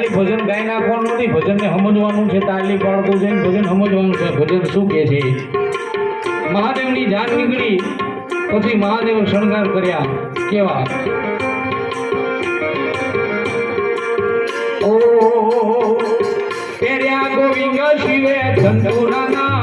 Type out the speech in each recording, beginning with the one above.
ખાલી ભજન ગાઈ નાખવાનું નથી, ભજનને સમજવાનું છે, તાલી પાડતું જઈને ભજન સમજવાનું છે, ભજન શું કહે છે. મહાદેવની જાન નીકળી પછી મહાદેવ શણગાર કર્યા કેવા. ઓ પેર્યા ગોવિંદ શિવે ચંદુરાના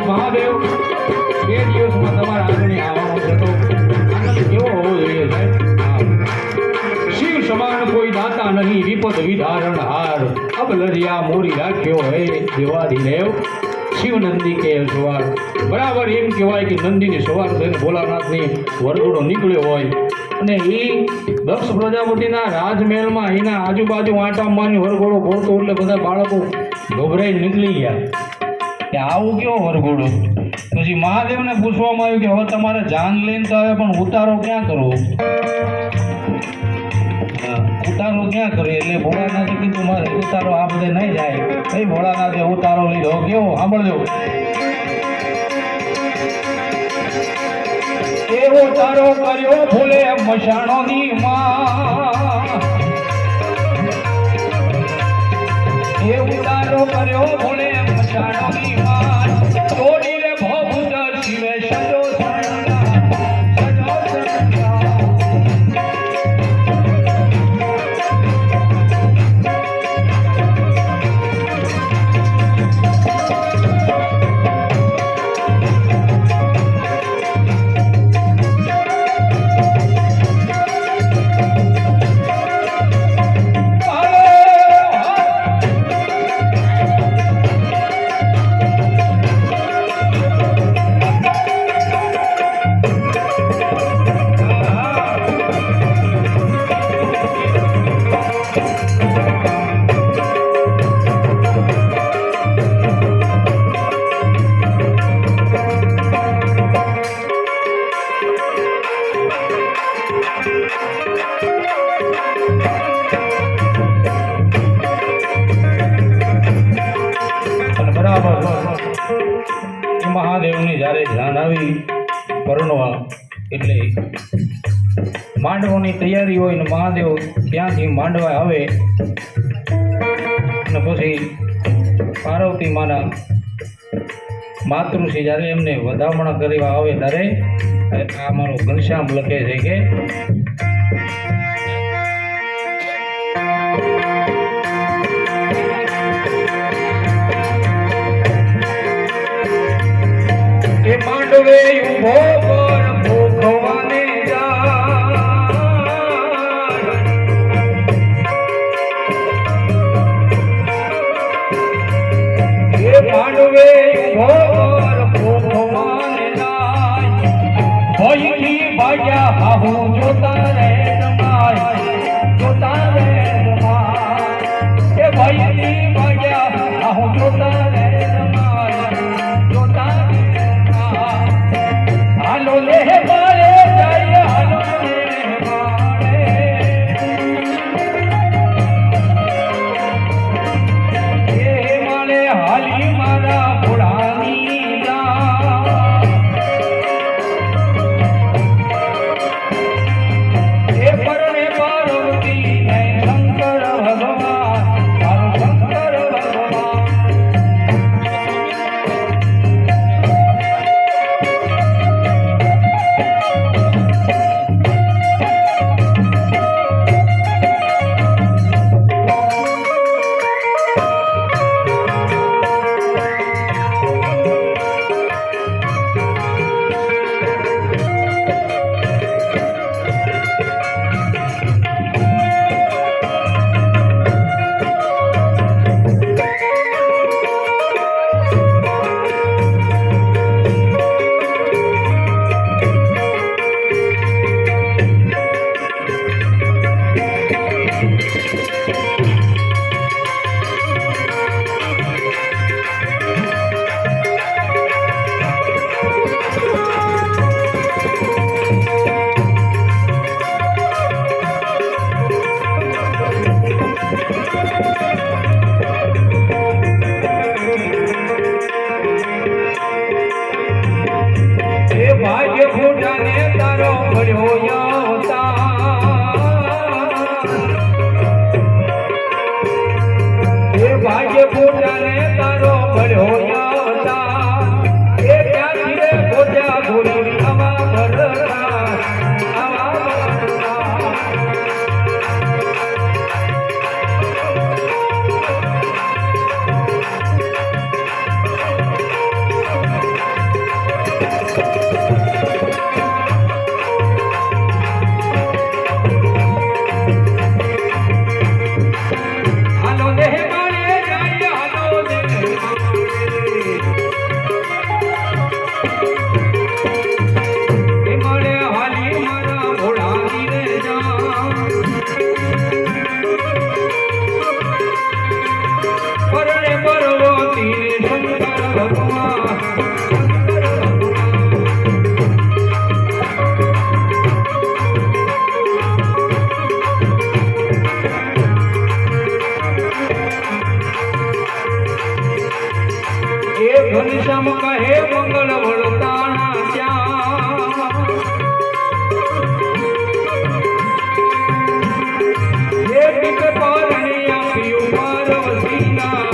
મહાદેવ બે દિવસમાં તમારા આંગણે આવવાનો છે તો આનંદ કેવો હોવો જોઈએ સાહેબ. શિવ સમાન કોઈ દાતા નહીં, વિપદ વિધારણ હાર, અબ લરિયા મોરી રાખ્યો હે દેવાદી દેવ, શિવ નંદી કે સવાર. બરાબર એમ કહેવાય કે નંદીની સવાર થઈને ભોલાનાથની વરઘોડો નીકળ્યો હોય અને એ દક્ષ પ્રજાપતિના રાજમહેલમાં એના આજુબાજુ આંટા માની વરઘોડો ફરતો એટલે બધા બાળકો ગભરાઈ નીકળી ગયા કે આવું કેવો વરઘોડો. પછી મહાદેવને પૂછવામાં આવ્યું કે હવે તમારે જાન લઈને તો આવે પણ ઉતારો ક્યાં કરવો, ઉતારો ક્યાં કરે. એટલે ભોળાનાથે કીધું મારે ઉતારો આ બધે નહીં જાય. કઈ ભોળાનાથે ઉતારો લીધો કેવો સાંભળજો. એવો તારો કર્યો ભૂલે મશાણોની માં, એવો તારો કર્યો ભૂલે મશાણોની માં, તોડી રે ભભૂત શિવે સજો મહાદેવની જ્યારે ધ્યાન આવી પરણવા એટલે માંડવાની તૈયારી હોય ને મહાદેવ ત્યાંથી માંડવા આવે અને પછી પાર્વતી માના માતૃશ્રી જ્યારે એમને વધામણા કરવા આવે ત્યારે આ મારો ઘનશ્યામ લખે છે કે માંડવે ઉભો પર ભોગવાને જા ભાગ્યા હાહુ જોતા રે રમાય જોતા રે રમાય એ ભાઈ ભાગ્યા હાહુ જોતા રે રમાય જોતા રે રમાય હાલો લે મારે જાય હાલો લે મારે એ મારે હાલી મારા ભોળાની ભાગ્ય ફૂટાને તારો ભર્યો એ ભાગ્ય ફૂટાને તારો ભર્યો એ ત્યાંથી રે ગોત્યા ગોરી આવા ભરતા આવા ભરતા ઘનશ્યામ કહે મંગળ વળતાણા ત્યાં એ પીક પારણી આપ્યું પાર્વતીના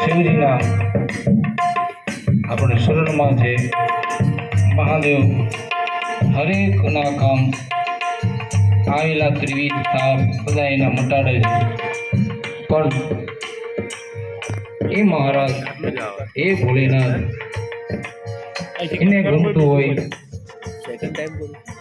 શિવજીના આપણે શરણમાં છે મહાદેવ હરેકના કામ આવેલા ત્રિવિધ તાપ બધા એના મટાડે છે. પણ એ મહારાજ એ ભોલેનાથ એને ગમતું હોય